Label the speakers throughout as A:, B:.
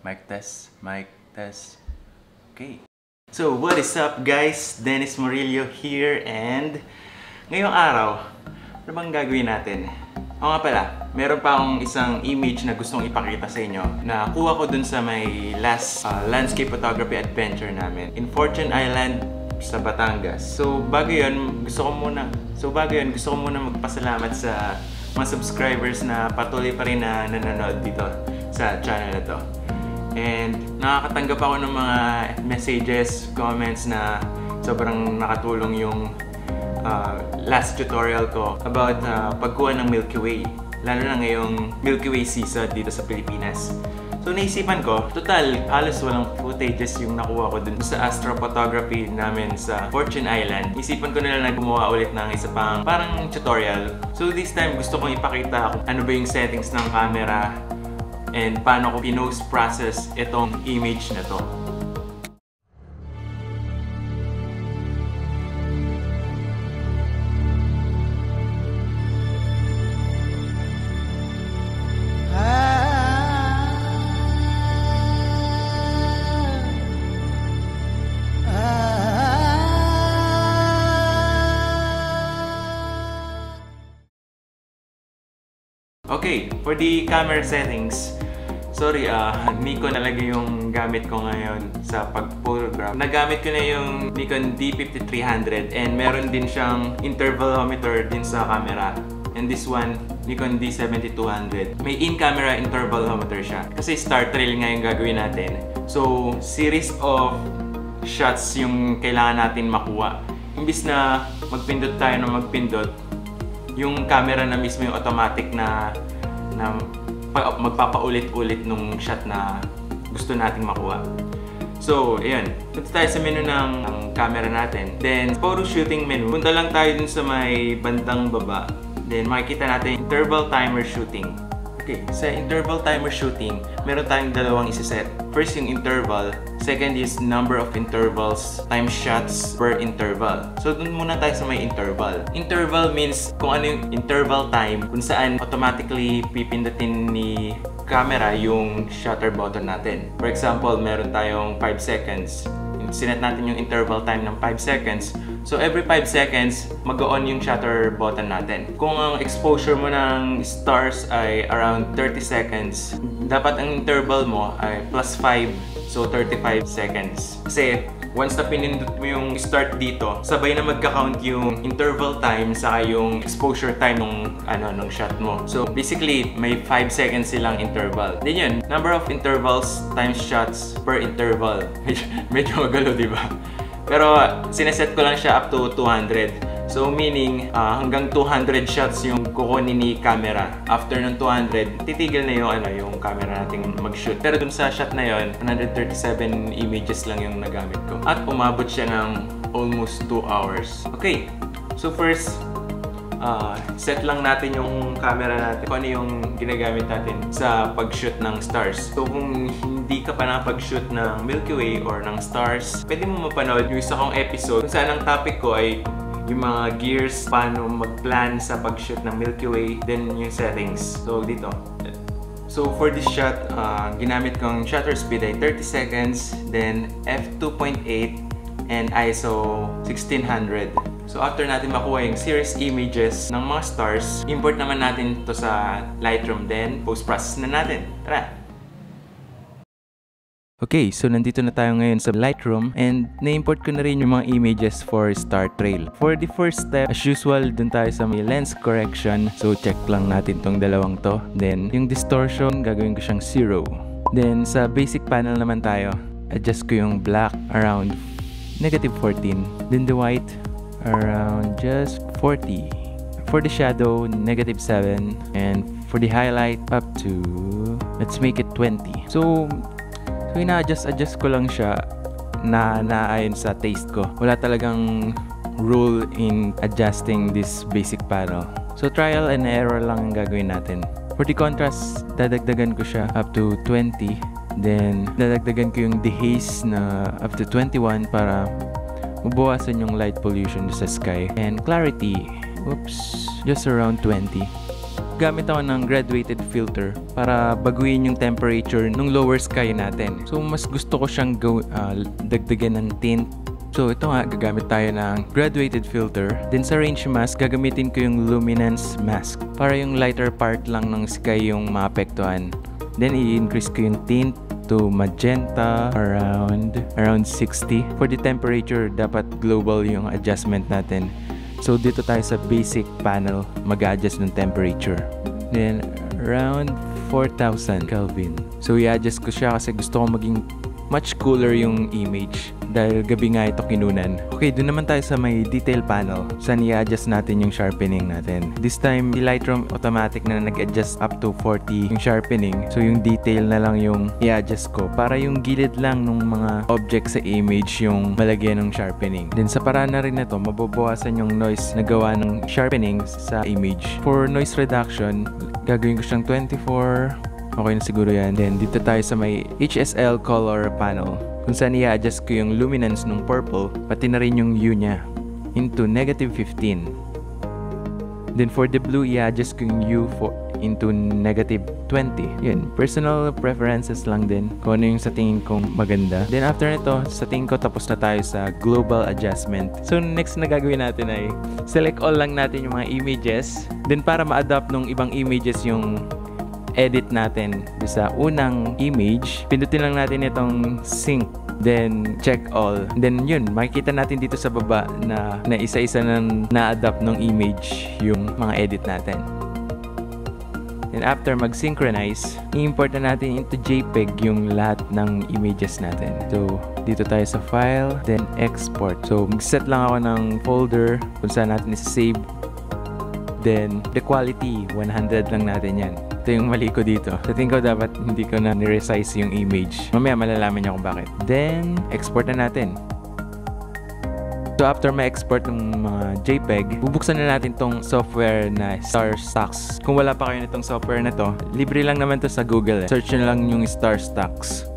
A: Mic test, mic test. Okay. So, what is up guys? Dennis Murillo here and ngayong araw, ano bang gagawin natin? Oo nga pala, meron pa akong isang image na gustong ipakita sa inyo na kuha ko dun sa may last landscape photography adventure namin in Fortune Island sa Batangas. So, bago yun, gusto ko muna magpasalamat sa mga subscribers na patuloy pa rin na nanonood dito sa channel na to. And nakakatanggap ako ng mga messages, comments na sobrang nakatulong yung last tutorial ko about pagkuha ng Milky Way. Lalo na ngayong Milky Way season dito sa Pilipinas. So naisipan ko, total halos walang footages yung nakuha ko dun sa astrophotography namin sa Fortune Island. Isipan ko na lang na gumawa ulit ng isa pang parang tutorial. So this time gusto kong ipakita kung ano ba yung settings ng camera and paano ko pinost process itong image na to. Okay, for the camera settings, sorry, Nikon talaga yung gamit ko ngayon sa pag-photograph. Nagamit ko na yung Nikon D5300 and meron din siyang intervalometer din sa camera. And this one, Nikon D7200. May in-camera intervalometer siya. Kasi star trail nga yung gagawin natin. So, series of shots yung kailangan natin makuha. Imbis na magpindot tayo na magpindot, yung camera na mismo yung automatic na magpapaulit-ulit nung shot na gusto nating makuha. So, ayan. Punta tayo sa menu ng camera natin. Then, photo shooting menu. Punta lang tayo dun sa may bandang baba. Then, makikita natin interval timer shooting. Okay, sa interval timer shooting, meron tayong dalawang isiset. First yung interval, second is number of intervals times shots per interval. So dun muna tayo sa may interval. Interval means kung ano yung interval time kung saan automatically pipindutin ni camera yung shutter button natin. For example, meron tayong 5 seconds. Sinet natin yung interval time ng 5 seconds. So every 5 seconds, mag-on yung shutter button natin. Kung ang exposure mo ng stars ay around 30 seconds, dapat ang interval mo ay plus 5, so 35 seconds. Kasi once na pinindot mo yung start dito, sabay na magka-count yung interval time saka yung exposure time ng shot mo. So basically, may 5 seconds silang interval. Then yun, number of intervals times shots per interval. Medyo magalo, di ba? Pero sineset ko lang siya up to 200. So meaning, hanggang 200 shots yung kukunin ni camera. After ng 200, titigil na yung camera nating mag-shoot. Pero dun sa shot na yon, 137 images lang yung nagamit ko. At umabot siya ng almost 2 hours. Okay, so first, set lang natin yung camera natin. Kung ano yung ginagamit natin sa pag-shoot ng stars. So kung hindi ka pa nakapag-shoot ng Milky Way or ng stars, pwede mo mapanood yung isa kong episode kung saan ang topic ko ay yung mga gears, paano mag-plan sa pag-shoot ng Milky Way, then yung settings. So dito. So for this shot, ginamit kong shutter speed ay 30 seconds, then f2.8 and ISO 1600. So after natin makuha yung series images ng mga stars, import naman natin to sa Lightroom, then post-process na natin. Tara! Okay, so nandito na tayo ngayon sa Lightroom and na-import ko na rin yung mga images for star trail. For the first step, as usual, dun tayo sa may lens correction. So check lang natin tong dalawang to. Then yung distortion, gagawin ko siyang 0. Then sa basic panel naman tayo, adjust ko yung black around -14. Then the white around just 40. For the shadow, -7. And for the highlight, up to, let's make it 20. So ina-adjust ko lang siya na naayon sa taste ko. Wala talagang rule in adjusting this basic panel. So trial and error lang ang gagawin natin. For the contrast, dadagdagan ko siya up to 20. Then dadagdagan ko yung dehaze na up to 21 para mabawasan yung light pollution sa sky. And clarity, oops, just around 20. gamit ako ng graduated filter para baguhin yung temperature ng lower sky natin. So mas gusto ko siyang dagdagan ng tint. So ito nga, gagamit tayo ng graduated filter. Then sa range mask, gagamitin ko yung luminance mask para yung lighter part lang ng sky yung maapektuhan. Then i-increase ko yung tint to magenta around 60. For the temperature, dapat global yung adjustment natin. So dito tayo sa basic panel, mag-adjust ng temperature. Then around 4,000 Kelvin. So i-adjust ko siya kasi gusto ko maging much cooler yung image dahil gabi nga ito kinunan. Okay, doon naman tayo sa may detail panel saan i-adjust natin yung sharpening natin. This time, the Lightroom automatic na nag-adjust up to 40 yung sharpening. So yung detail na lang yung i-adjust ko para yung gilid lang ng mga object sa image yung malagyan ng sharpening. Then sa paraan na rin na to, mababawasan yung noise na gawa ng sharpening sa image. For noise reduction, gagawin ko siyang 24. Okay na siguro yan. Then dito tayo sa may HSL color panel kung saan i-adjust ko yung luminance ng purple pati na rin yung hue niya into -15. Then for the blue, i-adjust ko yung hue into -20. Yun, personal preferences lang din kung ano yung sa tingin kong maganda. Then after nito, sa tingin ko tapos na tayo sa global adjustment. So next na gagawin natin ay select all lang natin yung mga images. Then para ma-adapt ng ibang images yung edit natin sa unang image, pindutin lang natin itong sync, then check all. Then yun, makikita natin dito sa baba na isa-isa nang na-adapt ng image yung mga edit natin. Then after mag-synchronize, i-import na natin into JPEG yung lahat ng images natin. So dito tayo sa file, then export. So mag-set lang ako ng folder kung saan natin isa-save. Then the quality, 100 lang natin yan. Ito yung mali ko dito. Sa tingin ko dapat hindi ko na ni-resize yung image. Mamaya malalaman niyo kung bakit. Then, export na natin. So after ma-export ng mga JPEG, bubuksan na natin tong software na StarStax. Kung wala pa kayo nitong software na to, libre lang naman to sa Google. Search nyo lang yung StarStax.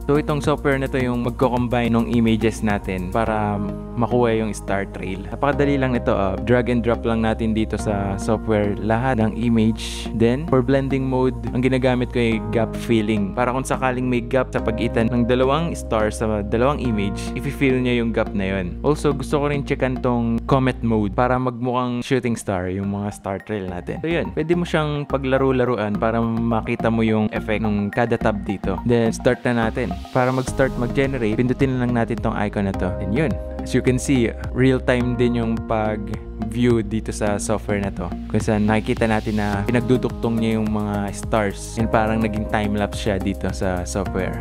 A: So itong software na to yung magko-combine ng images natin para makuha yung star trail. Napakadali lang nito. Drag and drop lang natin dito sa software lahat ng image. Then for blending mode, ang ginagamit ko ay gap filling. Para kung sakaling may gap sa pagitan ng dalawang stars sa dalawang image, i-fill niya yung gap na yun. Also gusto ko rin checkan tong comet mode para magmukhang shooting star yung mga star trail natin. So yun, pwede mo siyang paglaro-laruan para makita mo yung effect ng kada tab dito. Then start na natin. Para mag-start mag-generate, pindutin lang natin tong icon na to. And yun, as you can see, real-time din yung pag-view dito sa software na to. Kung saan nakikita natin na pinagduduktong niya yung mga stars. And parang naging time-lapse siya dito sa software.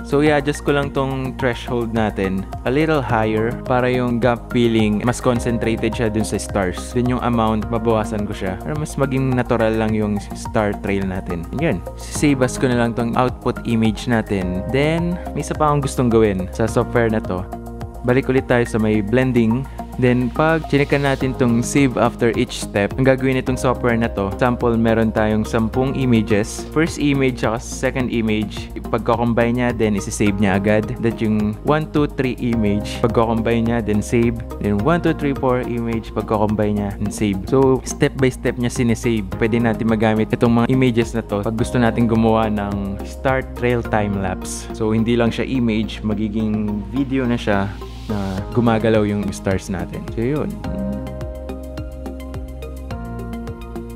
A: So i-adjust ko lang tong threshold natin a little higher para yung gap filling mas concentrated siya dun sa stars. Then yung amount, mabawasan ko siya para mas maging natural lang yung star trail natin. Yun. Save as ko na lang tong output image natin. Then, may isa pa akong gustong gawin sa software na to. Balik ulit tayo sa may blending. Then, pag chinikan natin tong save after each step, ang gagawin nitong software na to, sample, meron tayong 10 images. First image, saka second image, pagko-combine niya, then isi-save niya agad. That yung 1, 2, 3 image, pagko-combine niya, then save. Then 1, 2, 3, 4 image, pagko-combine niya, then save. So, step by step niya sinesave. Pwede natin magamit itong mga images na to pag gusto natin gumawa ng star trail time-lapse. So, hindi lang siya image, magiging video na siya na gumagalaw yung stars natin. So yun.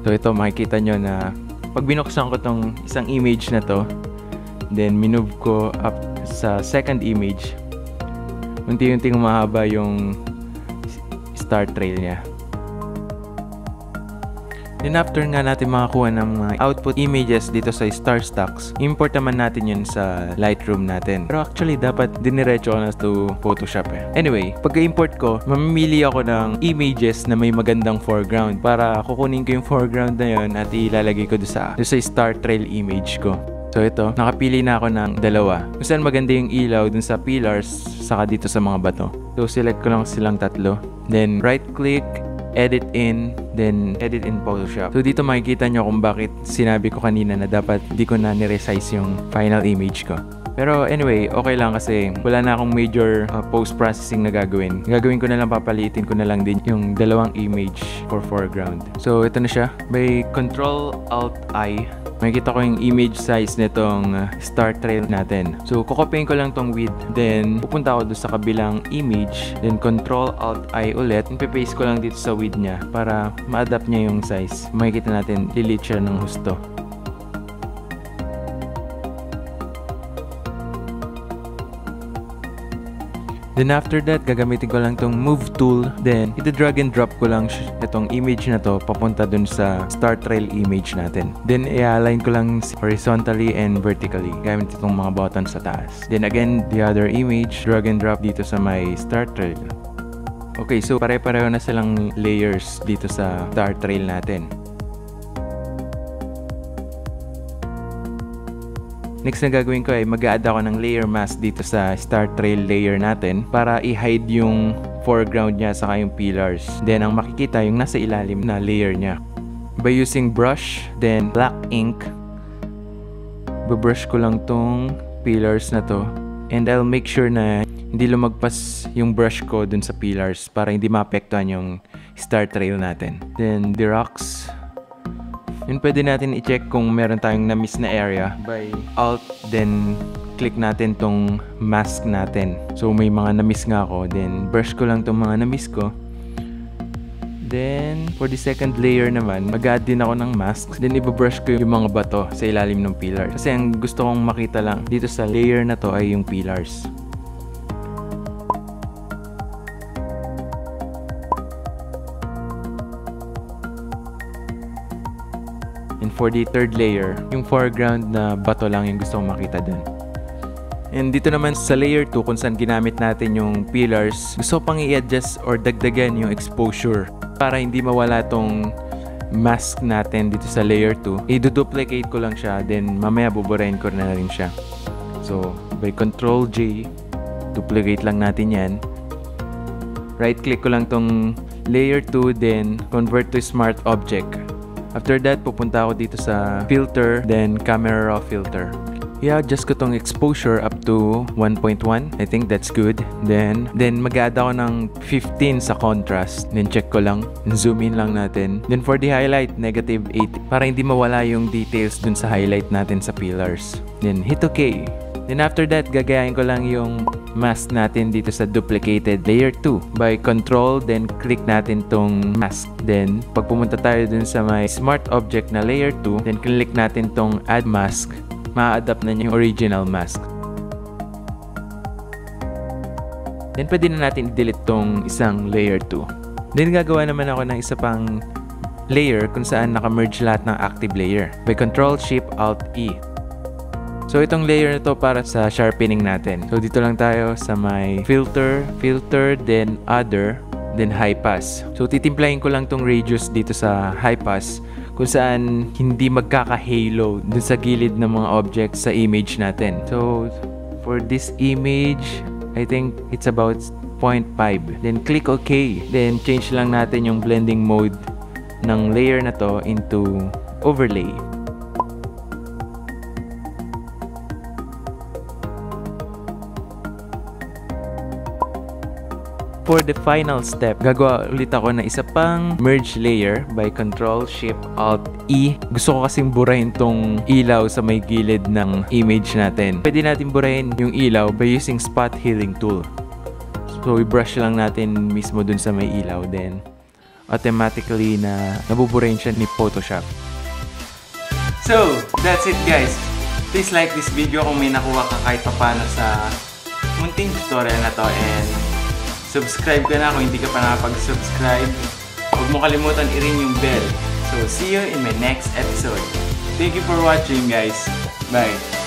A: So ito, makikita nyo na pag binuksan ko tong isang image na to, then minove ko up sa second image, unti-unting mahaba yung star trail niya. Then after nga natin makakuha ng mga output images dito sa StarStax, import naman natin yun sa Lightroom natin. Pero actually dapat diniretso ko na to Photoshop eh. Anyway, pagka-import ko, mamimili ako ng images na may magandang foreground para kukunin ko yung foreground na yun at ilalagay ko doon sa star trail image ko. So ito, nakapili na ako ng dalawa. Kung saan maganda yung ilaw dun sa pillars, saka dito sa mga bato. So select ko lang silang tatlo. Then right click, edit in, then edit in Photoshop. So dito makikita nyo kung bakit sinabi ko kanina na dapat di ko na niresize yung final image ko. Pero anyway, okay lang kasi wala na akong major post-processing na gagawin. Gagawin ko na lang, papalitin ko na lang din yung dalawang image for foreground. So ito na siya. By Control-Alt-I, makikita ko yung image size nitong star trail natin. So kukopyahin ko lang tong width. Then pupunta ako doon sa kabilang image. Then Control-Alt-I ulit. Ipe-paste ko lang dito sa width niya para ma-adapt niya yung size. Makikita natin, delete siya ng husto. Then after that, gagamitin ko lang tong move tool. Then, ito-drag and drop ko lang itong image na to papunta dun sa star trail image natin. Then, i-align ko lang horizontally and vertically gamit itong mga buttons sa taas. Then again, the other image, drag and drop dito sa my star trail. Okay, so pare-pareho na silang layers dito sa star trail natin. Next na gagawin ko ay mag-a-add ako ng layer mask dito sa star trail layer natin para i-hide yung foreground niya saka yung pillars. Then ang makikita yung nasa ilalim na layer niya. By using brush, then black ink, babrush ko lang tong pillars na to. And I'll make sure na hindi lumagpas yung brush ko dun sa pillars para hindi maapektuhan yung star trail natin. Then the rocks. Yun, pwede natin i-check kung meron tayong na-miss na area by Alt, then click natin tong mask natin. So may mga na-miss nga ako, then brush ko lang tong mga na-miss ko. Then for the second layer naman, mag-add din ako ng mask. Then ibabrush ko yung mga bato sa ilalim ng pillar. Kasi ang gusto kong makita lang dito sa layer na to ay yung pillars. And for the third layer, yung foreground na bato lang yung gusto kong makita dun. And dito naman sa layer 2, kung saan ginamit natin yung pillars, gusto ko pang i-adjust or dagdagan yung exposure para hindi mawala tong mask natin dito sa layer 2. I-duplicate ko lang siya, then mamaya buburahin ko na rin siya. So, by Control J, duplicate lang natin yan. Right click ko lang tong layer 2, then convert to Smart Object. After that, pupunta ako dito sa filter, then camera raw filter. I-adjust ko tong exposure up to 1.1. I think that's good. Then mag-add ako ng 15 sa contrast. Then check ko lang. Zoom in lang natin. Then for the highlight, -8. Para hindi mawala yung details dun sa highlight natin sa pillars. Then hit OK. Then after that, gagayahin ko lang yung mask natin dito sa duplicated layer 2. By Control, then click natin tong mask. Then, pag pumunta tayo dun sa may Smart Object na layer 2, then click natin tong Add Mask, ma-adapt na yung original mask. Then, pwede na natin i-delete tong isang layer 2. Then, gagawa naman ako ng isa pang layer kung saan naka-merge lahat ng active layer. By Control-Shift-Alt-E. So, itong layer na to para sa sharpening natin. So, dito lang tayo sa may filter, then other, then high pass. So, titimplahin ko lang tong radius dito sa high pass kung saan hindi magkaka-halo dun sa gilid ng mga objects sa image natin. So, for this image, I think it's about 0.5. Then, click OK. Then, change lang natin yung blending mode ng layer na to into overlay. For the final step, gagawa ulit ako ng isa pang merge layer by Control-Shift-Alt-E. Gusto ko kasing burahin tong ilaw sa may gilid ng image natin. Pwede natin burahin yung ilaw by using Spot Healing tool. So, i-brush lang natin mismo dun sa may ilaw. Then, automatically na nabuburahin siya ni Photoshop. So, that's it guys. Please like this video kung may nakuha ka kahit paano sa munting tutorial na to, and subscribe ka na kung hindi ka pa nakapag-subscribe. Huwag mo kalimutan i-ring yung bell. So, see you in my next episode. Thank you for watching guys. Bye!